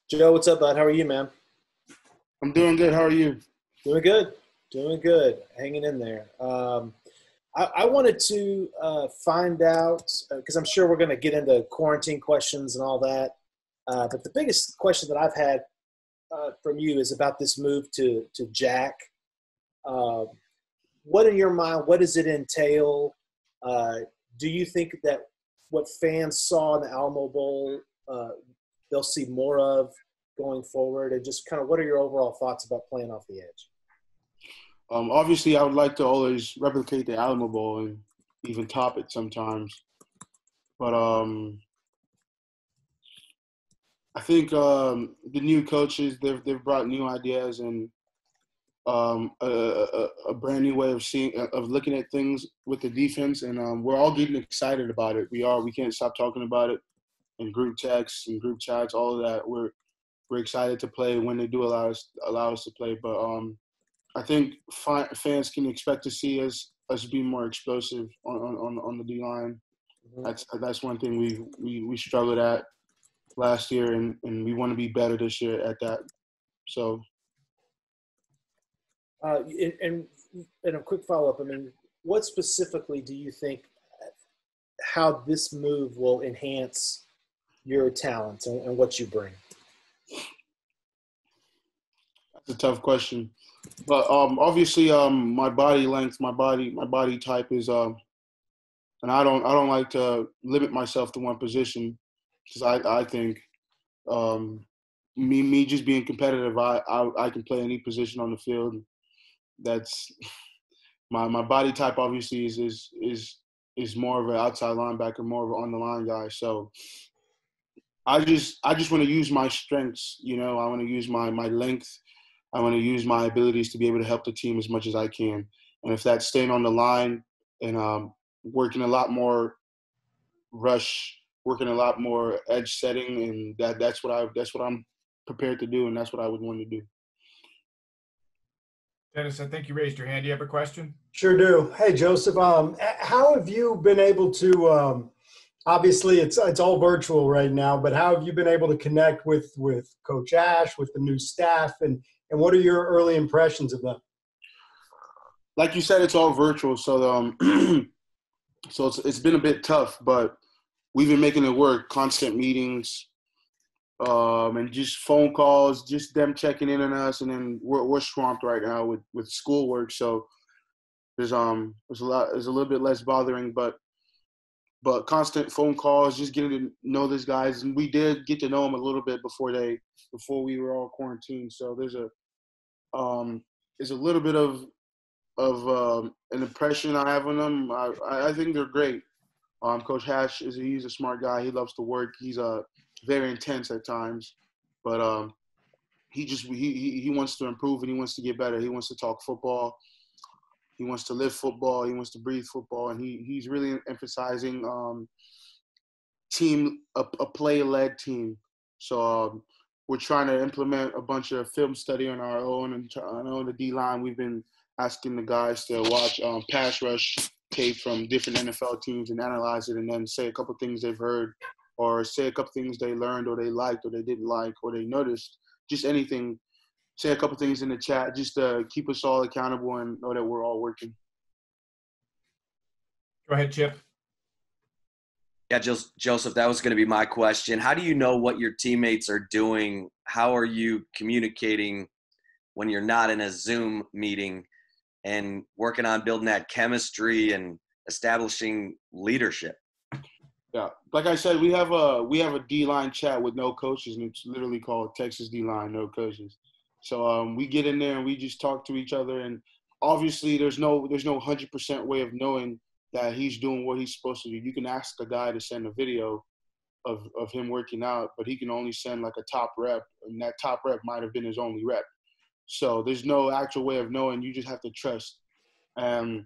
Joe, what's up, bud? How are you, man? I'm doing good. How are you? Doing good. Doing good. Hanging in there. I wanted to find out because I'm sure we're going to get into quarantine questions and all that. But the biggest question that I've had from you is about this move to Jack. Uh, what in your mind? What does it entail? Uh, do you think that what fans saw in the Alamo Bowl uh, they'll see more of going forward? And just kind of what are your overall thoughts about playing off the edge? Obviously, I would like to always replicate the Alamo Bowl and even top it sometimes. But I think the new coaches they've brought new ideas and a brand new way of looking at things with the defense, and we're all getting excited about it. We can't stop talking about it in group texts and group chats, all of that. We're excited to play when they do allow us to play. But I think fans can expect to see us be more explosive on the D line. Mhm. That's one thing we struggled at last year, and we want to be better this year at that. So And a quick follow up. I mean, what specifically do you think how this move will enhance your talents and what you bring? that's a tough question. But obviously, my body length, my body type is and I don't like to limit myself to one position because I think um, me just being competitive, I can play any position on the field. That's my body type. Obviously, is more of an outside linebacker, more of an on the line guy. So I just want to use my strengths. I want to use my length. I want to use my abilities to be able to help the team as much as I can. And if that's staying on the line and working a lot more rush, working a lot more edge setting, and that's what I'm prepared to do, and that's what I would want to do. Dennis, I think you raised your hand. Do you have a question? Sure do. Hey, Joesph, how have you been able to, obviously it's all virtual right now, but how have you been able to connect with Coach Ash, with the new staff, and what are your early impressions of them? Like you said, it's all virtual, so so it's been a bit tough, but we've been making it work. Constant meetings, and just phone calls, just them checking in on us, and then we're swamped right now with schoolwork, so there's a little bit less bothering, but constant phone calls, just getting to know these guys, and we did get to know them a little bit before we were all quarantined, so there's a little bit of an impression I have on them. I think they're great. Coach Hash he's a smart guy. He loves to work. He's very intense at times, but he wants to improve and he wants to get better. He wants to talk football. He wants to live football. He wants to breathe football, and he's really emphasizing a play-led team. So we're trying to implement a bunch of film study on our own, and on the D line, we've been asking the guys to watch pass rush tape from different NFL teams and analyze it, and then say a couple things they've heard, or say a couple things they learned, or they liked, or they didn't like, or they noticed. Just anything. Say a couple things in the chat, just to keep us all accountable and know that we're all working. Go ahead, Chip. Yeah, Joesph, that was going to be my question. How do you know what your teammates are doing? How are you communicating when you're not in a Zoom meeting and working on building that chemistry and establishing leadership? Yeah, like I said, we have a D-line chat with no coaches, and it's literally called Texas D-line, no coaches. So we get in there and we just talk to each other, and obviously there's no 100% way of knowing that he's doing what he's supposed to do. You can ask a guy to send a video of him working out, but he can only send like a top rep, and that top rep might have been his only rep. So there's no actual way of knowing. You just have to trust. And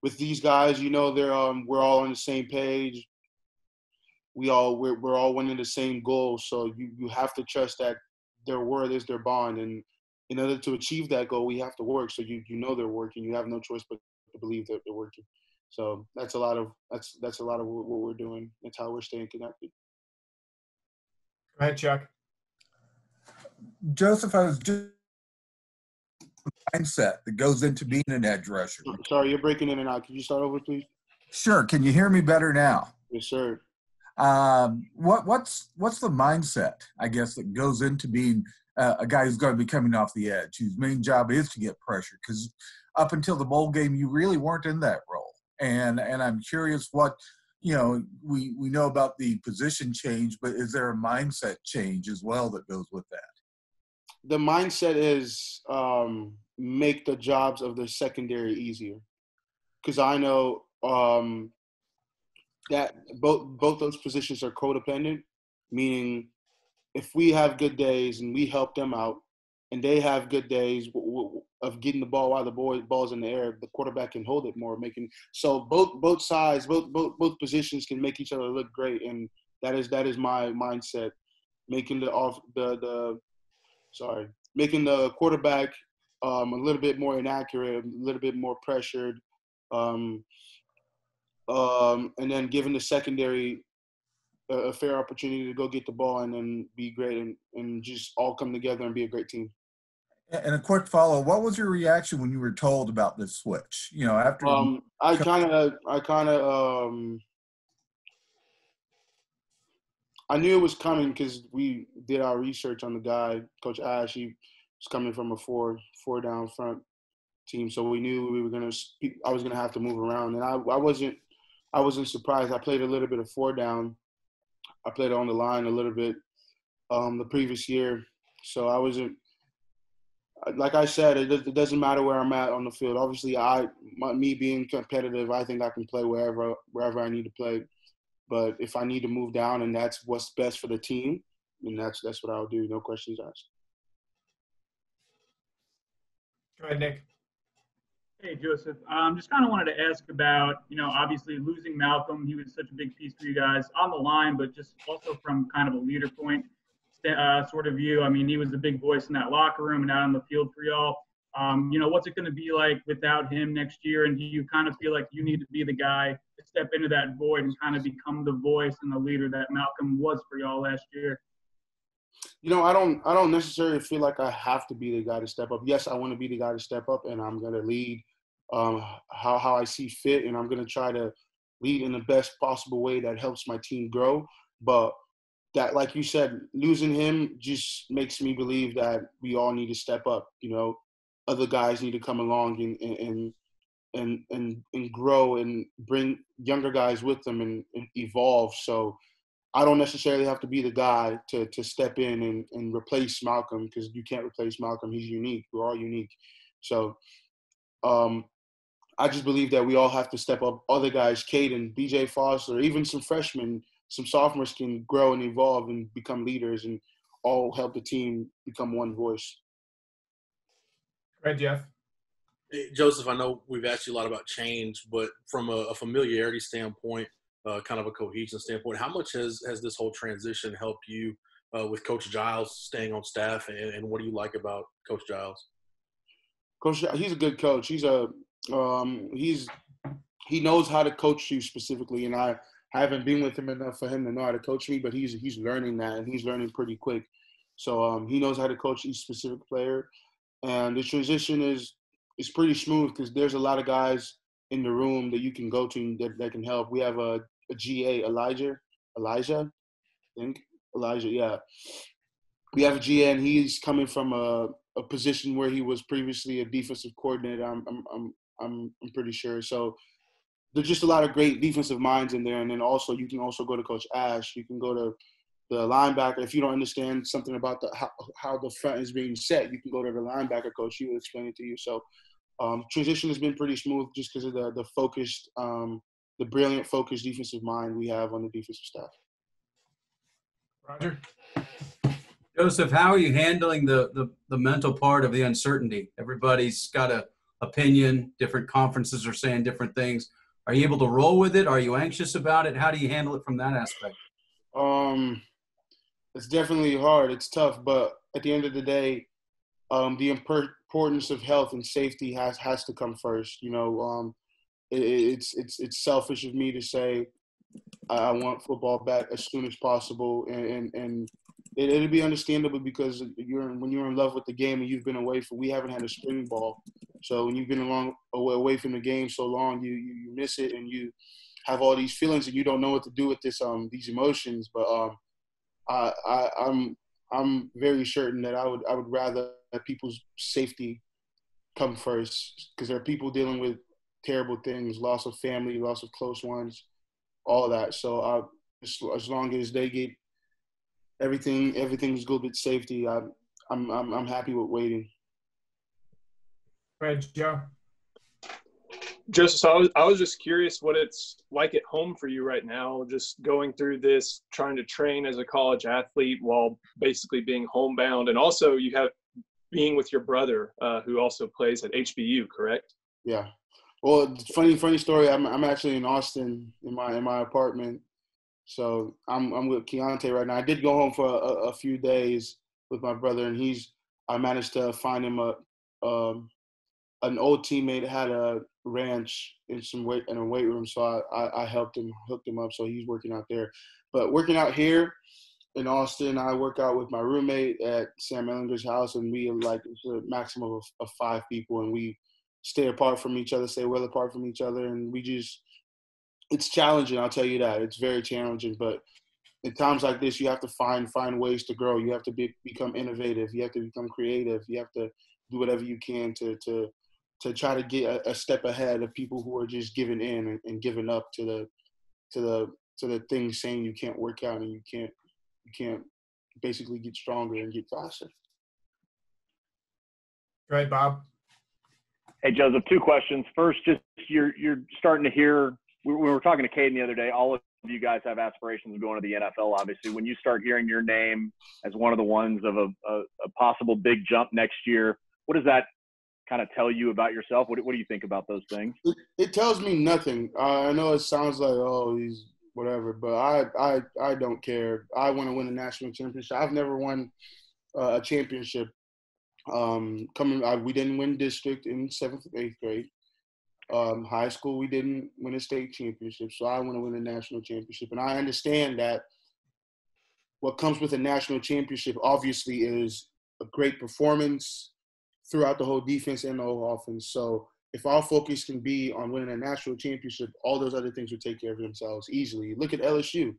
with these guys, they're we're all on the same page. We're all winning the same goal. So you have to trust that their word is their bond, and in order to achieve that goal, we have to work. So they're working. You have no choice but to believe that they're working. So that's a lot of what we're doing. That's how we're staying connected. Go ahead, Chuck. Joesph, I was just mindset that goes into being an edge rusher. Sorry, you're breaking in and out. Could you start over, please? Sure. Can you hear me better now? Yes, sir. What's the mindset, I guess, that goes into being a guy who's going to be coming off the edge, whose main job is to get pressure? Because up until the bowl game, you really weren't in that role. And I'm curious what, we know about the position change, but is there a mindset change as well that goes with that? The mindset is make the jobs of the secondary easier. Because I know that both those positions are codependent, meaning if we have good days and we help them out, and they have good days of getting the ball while the ball's in the air, the quarterback can hold it more, so both sides, both positions can make each other look great, and that is my mindset, making the quarterback a little bit more inaccurate, a little bit more pressured, and then giving the secondary a fair opportunity to go get the ball and then be great and just all come together and be a great team. And a quick follow, what was your reaction when you were told about this switch? After I knew it was coming because we did our research on the guy, Coach Ash. He was coming from a four down front team, so we knew I was gonna have to move around, and I wasn't surprised. I played a little bit of 4 down. I played on the line a little bit the previous year, so I wasn't. Like I said, it doesn't matter where I'm at on the field. Obviously, me being competitive, I think I can play wherever I need to play. But if I need to move down and that's what's best for the team, then that's what I'll do. No questions asked. Go ahead, Nick. Hey, Joesph. Just kind of wanted to ask about, obviously losing Malcolm. He was such a big piece for you guys on the line, but just also from kind of a leader point sort of view. I mean, he was the big voice in that locker room and out on the field for y'all. What's it going to be like without him next year? And do you kind of feel like you need to be the guy to step into that void and kind of become the voice and the leader that Malcolm was for y'all last year? I don't necessarily feel like I have to be the guy to step up. Yes, I want to be the guy to step up, and I'm going to lead how I see fit, and I'm going to try to lead in the best possible way that helps my team grow. But that, like you said, losing him just makes me believe that we all need to step up. Other guys need to come along and grow and bring younger guys with them and evolve. So I don't necessarily have to be the guy to step in and replace Malcolm, because you can't replace Malcolm. He's unique. We're all unique. So I just believe that we all have to step up. Other guys, Caden, BJ Foster, even some freshmen, some sophomores can grow and evolve and become leaders and all help the team become one voice. Go ahead, Jeff. Hey, Joesph, I know we've asked you a lot about change, but from a familiarity standpoint, kind of a cohesion standpoint, how much has this whole transition helped you with Coach Giles staying on staff, and what do you like about Coach Giles? Coach, he's a good coach. He knows how to coach you specifically, and I haven't been with him enough for him to know how to coach me, but he's learning that, and he's learning pretty quick. So he knows how to coach each specific player, and the transition is pretty smooth because there's a lot of guys in the room that you can go to that can help. We have a GA, Elijah, I think. Elijah, yeah. We have a GA, and he's coming from a position where he was previously a defensive coordinator. I'm pretty sure. So there's just a lot of great defensive minds in there. And then also you can also go to Coach Ash. You can go to the linebacker. If you don't understand something about how the front is being set, you can go to the linebacker coach. He will explain it to you. So transition has been pretty smooth just because of the focused, the brilliant focused defensive mind we have on the defensive staff. Roger. Joesph, how are you handling the mental part of the uncertainty? Everybody's got an opinion. Different conferences are saying different things. Are you able to roll with it? Are you anxious about it? How do you handle it from that aspect? It's definitely hard. It's tough, but at the end of the day, the importance of health and safety has to come first. It's selfish of me to say I want football back as soon as possible, and it'll be understandable because when you're in love with the game and you've been away we haven't had a spring ball. So when you've been away from the game so long, you miss it and you have all these feelings and you don't know what to do with these emotions. But I'm very certain that I would rather that people's safety come first, because there are people dealing with terrible things, loss of family, loss of close ones, all that. So as long as they get everything's good with safety, I'm happy with waiting. Go ahead, Joe. Joesph, I was just curious what it's like at home for you right now, just going through this, trying to train as a college athlete while basically being homebound, and also you have being with your brother who also plays at HBU, correct? Yeah. Well, funny story. I'm actually in Austin in my apartment, so I'm with Keontae right now. I did go home for a few days with my brother, and I managed to find him an old teammate had a ranch in a weight room, so I helped him, hooked him up, so he's working out there. But working out here in Austin, I work out with my roommate at Sam Ellinger's house, and it's a maximum of 5 people, and we stay apart from each other, stay well apart from each other, and it's challenging, I'll tell you that. It's very challenging, but in times like this, you have to find ways to grow. You have to become innovative. You have to become creative. You have to do whatever you can to try to get a step ahead of people who are just giving in and giving up to the things saying you can't work out and you can't basically get stronger and get faster. Go ahead, Bob. Hey, Joesph, 2 questions. First, just you're starting to hear, we were talking to Caden the other day, all of you guys have aspirations of going to the NFL, obviously. When you start hearing your name as one of the ones of a possible big jump next year, what does that kind of tell you about yourself? What do you think about those things? It tells me nothing. I know it sounds like, oh, he's whatever, but I don't care. I want to win a national championship. I've never won a championship. We didn't win district in 7th and 8th grade. High school, we didn't win a state championship, so I want to win a national championship. And I understand that what comes with a national championship obviously is a great performance throughout the whole defense and the whole offense. So if our focus can be on winning a national championship, all those other things will take care of themselves easily. Look at LSU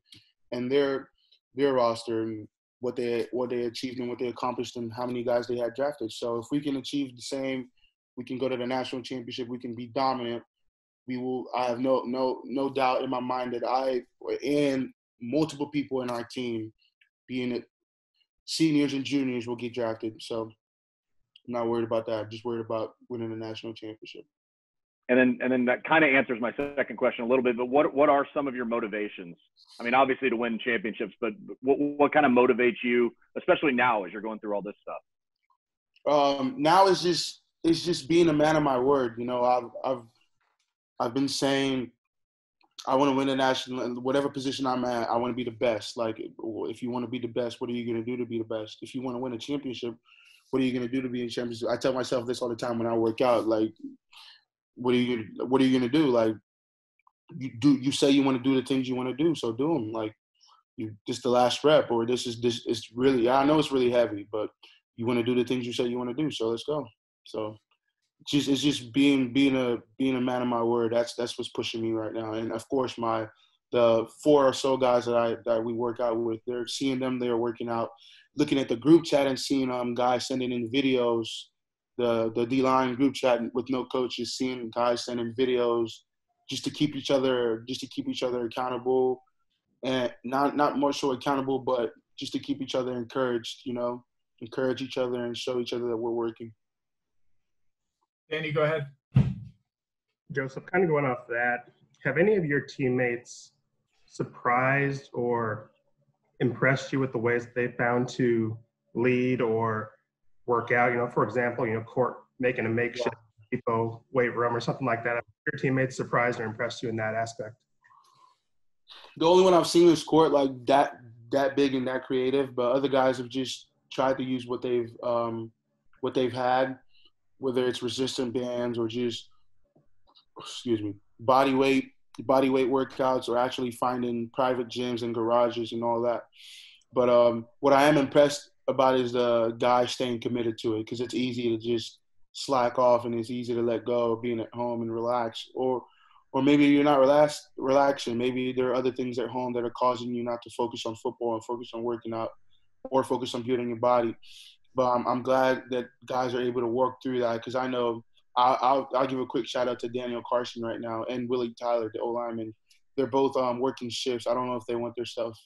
and their roster and what they achieved and what they accomplished and how many guys they had drafted. So if we can achieve the same, we can go to the national championship, we can be dominant. We will. I have no doubt in my mind that I and multiple people in our team, being it seniors and juniors, will get drafted. So I'm not worried about that. I'm just worried about winning the national championship. And then that kind of answers my second question a little bit, but what are some of your motivations? I mean, obviously to win championships, but what kind of motivates you, especially now as you're going through all this stuff? Now it's just being a man of my word. You know, I've been saying I want to win a national, whatever position I'm at, I want to be the best. Like, if you want to be the best, what are you going to do to be the best? If you want to win a championship, what are you going to do to be a championship? I tell myself this all the time when I work out. Like, what are you going to do? Like, you say you want to do the things you want to do, so do them. Like, this the last rep, or this it's really, I know it's really heavy, but you want to do the things you say you want to do, so let's go. So it's just being a man of my word. That's what's pushing me right now. And of course, the 4 or so guys that we work out with, they're seeing them, they're working out, looking at the group chat and seeing guys sending in videos, the D-line group chat with no coaches, seeing guys sending videos just to keep each other accountable, and not more so accountable, but just to keep each other encouraged, you know, encourage each other and show each other that we're working. Danny, go ahead. Joesph, kind of going off that, have any of your teammates surprised or impressed you with the ways that they found to lead or work out? You know, for example, Court making a makeshift depot weight room or something like that. Have your teammates surprised or impressed you in that aspect? The only one I've seen is Court, like that big and that creative, but other guys have just tried to use what they've had, whether it's resistant bands or just, body weight workouts, or actually finding private gyms and garages and all that. But what I am impressed about is the guys staying committed to it, because it's easy to just slack off and it's easy to let go, being at home and relax. Or maybe you're not relaxing. Maybe there are other things at home that are causing you not to focus on football and focus on working out or focus on building your body. But I'm glad that guys are able to work through that, because I know I'll give a quick shout out to Daniel Carson right now and Willie Tyler, the O-lineman. They're both working shifts. I don't know if they want their stuff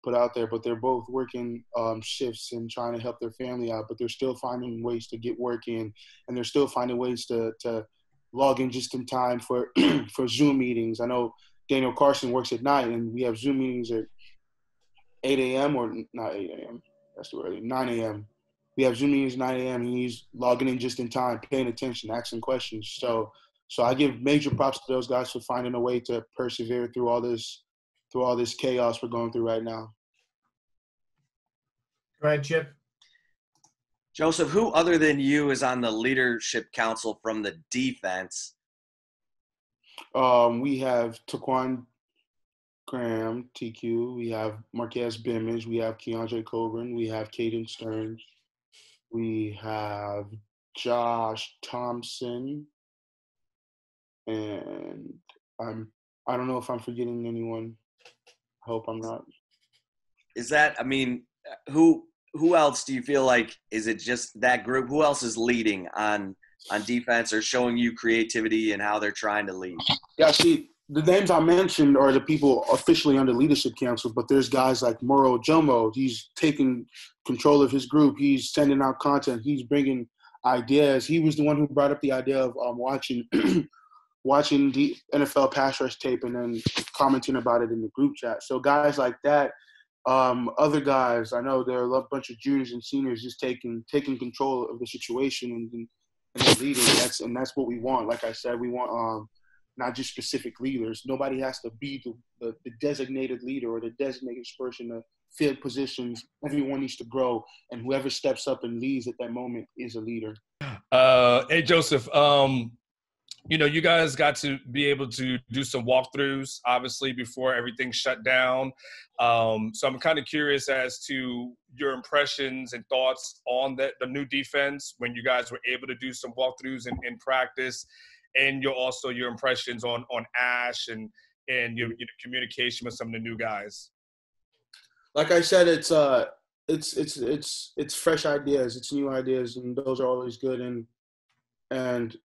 put out there, but they're both working shifts and trying to help their family out. But they're still finding ways to get work in, and they're still finding ways to log in just in time for for Zoom meetings. I know Daniel Carson works at night, and we have Zoom meetings at 8 a.m. or not 8 a.m. That's too early. 9 a.m. We have Zoom meetings at 9 a.m. and he's logging in just in time, paying attention, asking questions. So I give major props to those guys for finding a way to persevere through all this chaos we're going through right now. Go ahead, Chip. Joesph, who other than you is on the leadership council from the defense? We have Taquan Graham, TQ. We have Marquez Bimmage. We have Keandre Coburn. We have Caden Stearns. We have Josh Thompson. And I don't know if I'm forgetting anyone. I hope I'm not. Is that, I mean, who else do you feel like, is it just that group? Who else is leading on defense or showing you creativity and how they're trying to lead? Yeah, see, the names I mentioned are the people officially under leadership council, but there's guys like Moro Jomo. He's taking control of his group. He's sending out content. He's bringing ideas. He was the one who brought up the idea of watching watching the NFL pass rush tape and then commenting about it in the group chat. So guys like that, other guys, I know there are a bunch of juniors and seniors just taking control of the situation and leading. That's what we want. Like I said, we want not just specific leaders. Nobody has to be the designated leader or the designated person to fill positions. Everyone needs to grow, and whoever steps up and leads at that moment is a leader. Hey, Joesph, you guys got to be able to do some walkthroughs, obviously, before everything shut down. So I'm kind of curious as to your impressions and thoughts on the new defense when you guys were able to do some walkthroughs in practice, and your impressions on Ash and your communication with some of the new guys. Like I said, it's fresh ideas, it's new ideas, and those are always good. And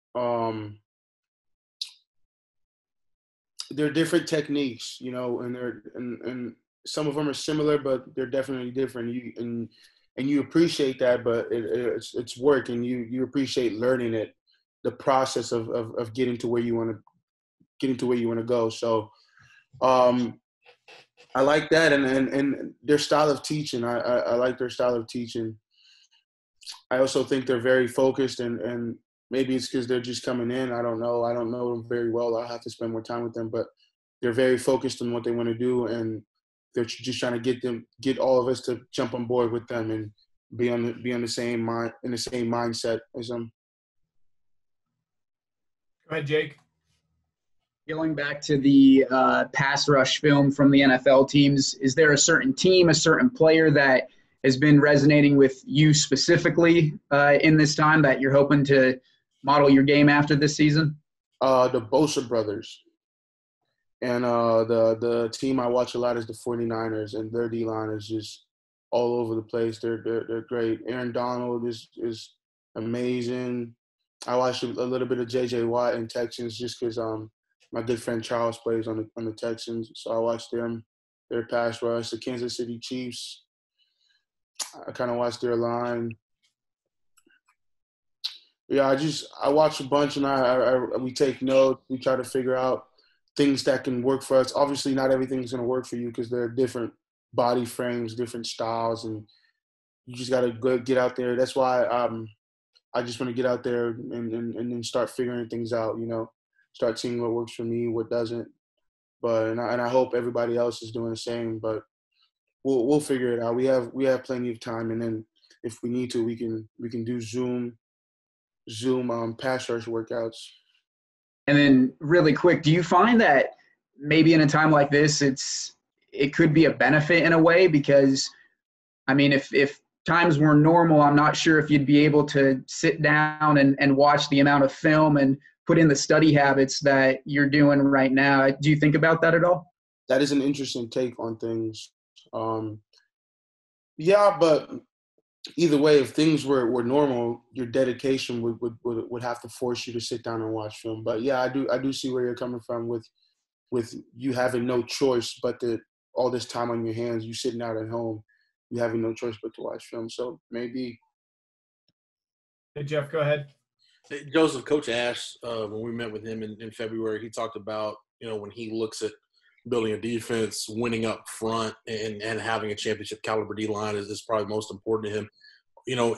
they're different techniques, and some of them are similar, but they're definitely different. You appreciate that, but it's work, and you appreciate learning it, the process of getting to where you want to go. So, I like that, and their style of teaching. I like their style of teaching. I also think they're very focused, and maybe it's because they're just coming in. I don't know. I don't know them very well. I'll have to spend more time with them, but they're very focused on what they want to do, and they're just trying to get all of us to jump on board with them and be on the same mindset as them. Go ahead, Jake. Going back to the pass rush film from the NFL teams, is there a certain team, a certain player that has been resonating with you specifically in this time that you're hoping to model your game after this season? The Bosa brothers. And the team I watch a lot is the 49ers, and their D-line is just all over the place. They're great. Aaron Donald is amazing. I watched a little bit of J.J. Watt in Texans just because my good friend Charles plays on the Texans, so I watched them, their pass rush. The Kansas City Chiefs, I kind of watched their line. Yeah, I watch a bunch, and we take notes. We try to figure out things that can work for us. Obviously, not everything's going to work for you because there are different body frames, different styles, and you just got to get out there. That's why I just want to get out there and then start figuring things out, start seeing what works for me, what doesn't. But I hope everybody else is doing the same, but we'll figure it out. We have plenty of time, and then if we need to, we can do Zoom pass rush workouts. And then really quick, do you find that maybe in a time like this, it could be a benefit in a way because I mean, if times were normal, I'm not sure if you'd be able to sit down and watch the amount of film and put in the study habits that you're doing right now. Do you think about that at all? That is an interesting take on things. Yeah, but either way, if things were normal, your dedication would have to force you to sit down and watch film. But yeah, I do see where you're coming from with you having no choice but to all this time on your hands, you sitting out at home, you having no choice but to watch film. So maybe. Hey, Jeff, go ahead. Hey, Joesph, Coach Ash, when we met with him in February, he talked about, when he looks at building a defense, winning up front, and having a championship caliber D-line is probably most important to him.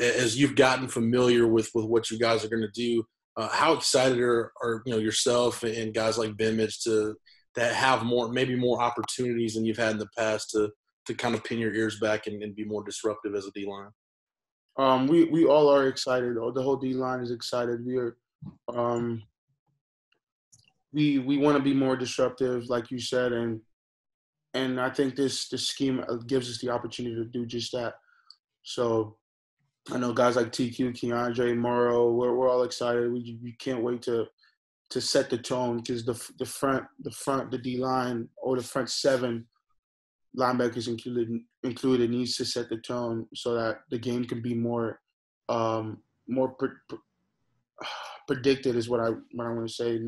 As you've gotten familiar with what you guys are going to do, how excited are yourself and guys like Bimage to have maybe more opportunities than you've had in the past to kind of pin your ears back and be more disruptive as a D-line? We all are excited. The whole D-line is excited. We are we want to be more disruptive, like you said, and I think this scheme gives us the opportunity to do just that. So I know guys like TQ, Keandre, Morrow, we're all excited. We can't wait to set the tone, because the D-line, or the front seven, linebackers included, needs to set the tone so that the game can be more predicted, is what I want to say.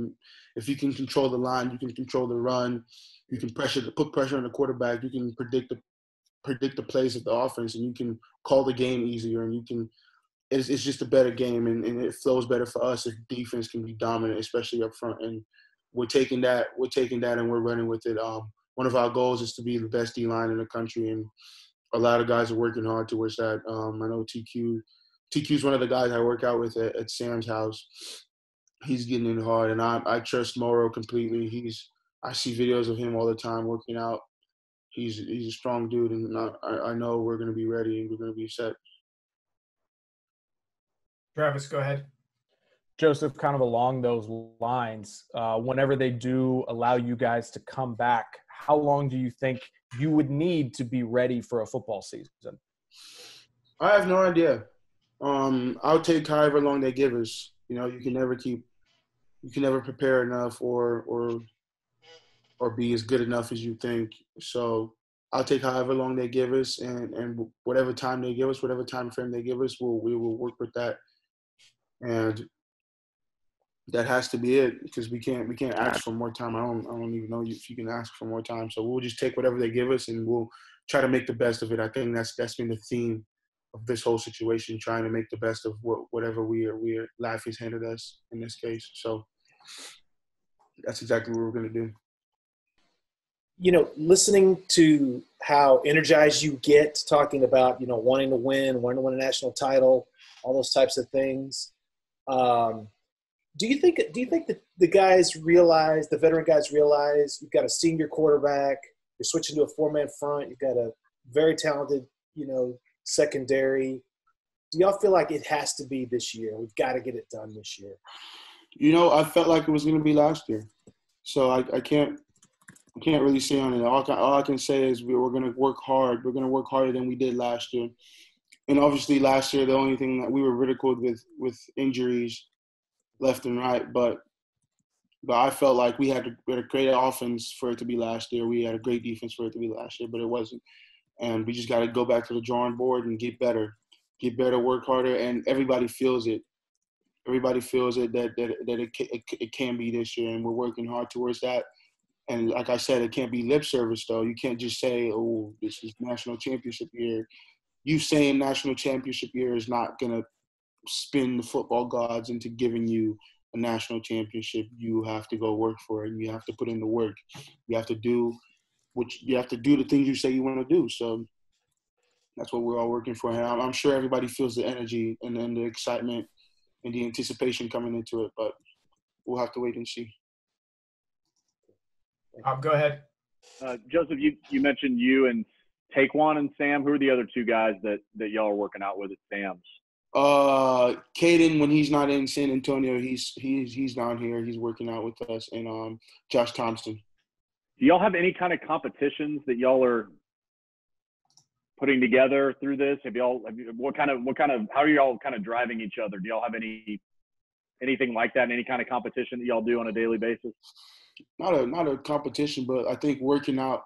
If you can control the line, you can control the run, you can put pressure on the quarterback, you can predict the plays of the offense, and you can call the game easier, and it's just a better game, and it flows better for us if defense can be dominant, especially up front. And we're taking that and we're running with it. One of our goals is to be the best D-line in the country, and a lot of guys are working hard towards that. I know TQ is one of the guys I work out with at Sam's house. He's getting in hard, and I trust Morrow completely. I see videos of him all the time working out. He's a strong dude, and I know we're going to be ready and we're going to be set. Travis, go ahead. Joesph, kind of along those lines, whenever they do allow you guys to come back, how long do you think you would need to be ready for a football season? I have no idea. I'll take however long they give us. You can never prepare enough or be as good enough as you think. So I'll take however long they give us, and whatever time they give us, whatever time frame they give us, we will work with that. And that has to be it, because we can't ask for more time. I don't even know if you can ask for more time. So we'll just take whatever they give us, and we'll try to make the best of it. I think that's been the theme of this whole situation, trying to make the best of whatever life has handed us in this case. So that's exactly what we're going to do. Listening to how energized you get talking about, wanting to win a national title, all those types of things. Do you think that the veteran guys realize you've got a senior quarterback, you're switching to a 4-man front, you've got a very talented, secondary. Do y'all feel like it has to be this year? We've got to get it done this year. I felt like it was going to be last year. So I can't really say on it. All I can say is we're going to work hard. We're going to work harder than we did last year. And obviously last year, the only thing that we were ridiculed with injuries left and right. But I felt like we had a great offense for it to be last year. We had a great defense for it to be last year, but it wasn't. And we just got to go back to the drawing board and get better, work harder. And everybody feels it. Everybody feels it that it can be this year, and we're working hard towards that. And like I said, it can't be lip service, though. You can't just say, oh, this is national championship year. You saying national championship year is not going to spin the football gods into giving you a national championship. You have to go work for it, and you have to put in the work. You have to do the things you say you want to do. So that's what we're all working for. And I'm sure everybody feels the energy and the excitement and the anticipation coming into it, but we'll have to wait and see. Go ahead. Joesph, you mentioned you and Taekwon and Sam. Who are the other two guys that y'all are working out with at Sam's? Caden, when he's not in San Antonio, he's down here. He's working out with us, and Josh Thompson. Do y'all have any kind of competitions that y'all are putting together through this? What kind of how are y'all kind of driving each other? Do y'all have anything like that in any kind of competition that y'all do on a daily basis? Not a competition, but I think working out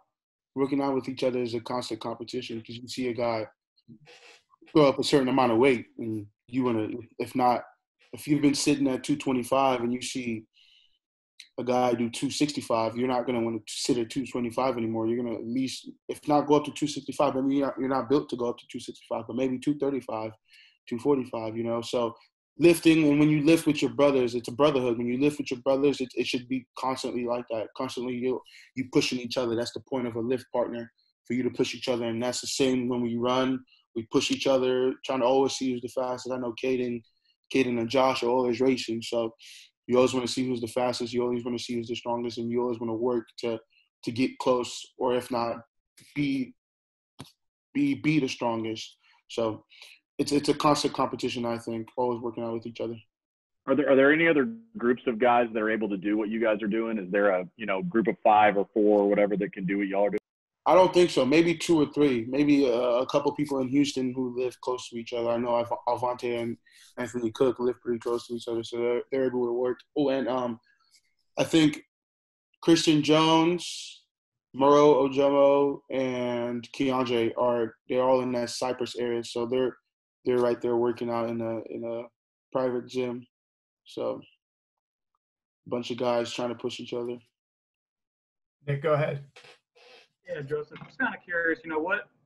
with each other is a constant competition, because you see a guy go up a certain amount of weight, and you want to, if you've been sitting at 225 and you see a guy do 265, you're not going to want to sit at 225 anymore. You're going to at least, if not go up to 265, I mean, you're not built to go up to 265, but maybe 235, 245, So lifting, and when you lift with your brothers, it's a brotherhood. When you lift with your brothers, it should be constantly like that. Constantly you pushing each other. That's the point of a lift partner, for you to push each other. And that's the same when we run. We push each other, trying to always see who's the fastest. I know Caden and Josh are always racing. So you always want to see who's the fastest. You always want to see who's the strongest. And you always want to work to get close, or if not, be the strongest. So it's a constant competition, I think, always working out with each other. Are there any other groups of guys that are able to do what you guys are doing? Is there a group of 5 or 4 or whatever that can do what y'all are doing? I don't think so. Maybe 2 or 3. Maybe a couple people in Houston who live close to each other. I know Avante and Anthony Cook live pretty close to each other, so they're able to work. Oh, and I think Christian Jones, Moro Ojomo, and Keandre they're all in that Cypress area, so they're right there working out in a private gym. So a bunch of guys trying to push each other. Nick, go ahead. Yeah, Joesph, I'm just kind of curious,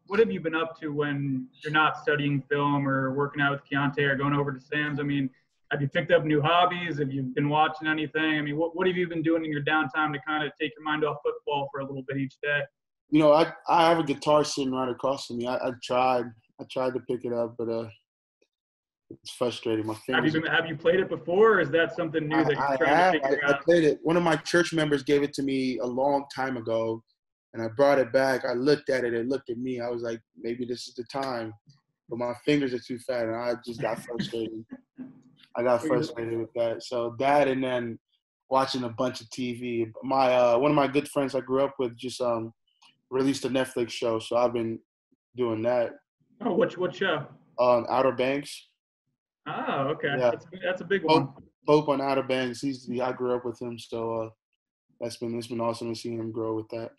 what have you been up to when you're not studying film or working out with Keontae or going over to Sam's? I mean, have you picked up new hobbies? Have you been watching anything? I mean, what have you been doing in your downtime to kind of take your mind off football for a little bit each day? I have a guitar sitting right across from me. I tried to pick it up, but it's frustrating. My fingers. Have you played it before, or is that something new that you're trying to figure out? I played it. One of my church members gave it to me a long time ago, and I brought it back. I looked at it. It looked at me. I was like, maybe this is the time. But my fingers are too fat, and I just got frustrated. I got frustrated with that. So that, and then watching a bunch of TV. My one of my good friends I grew up with just released a Netflix show, so I've been doing that. Oh, what show? Outer Banks. Oh, okay. Yeah. That's a big one. Pope on Outer Banks. I grew up with him, so it's been awesome to see him grow with that.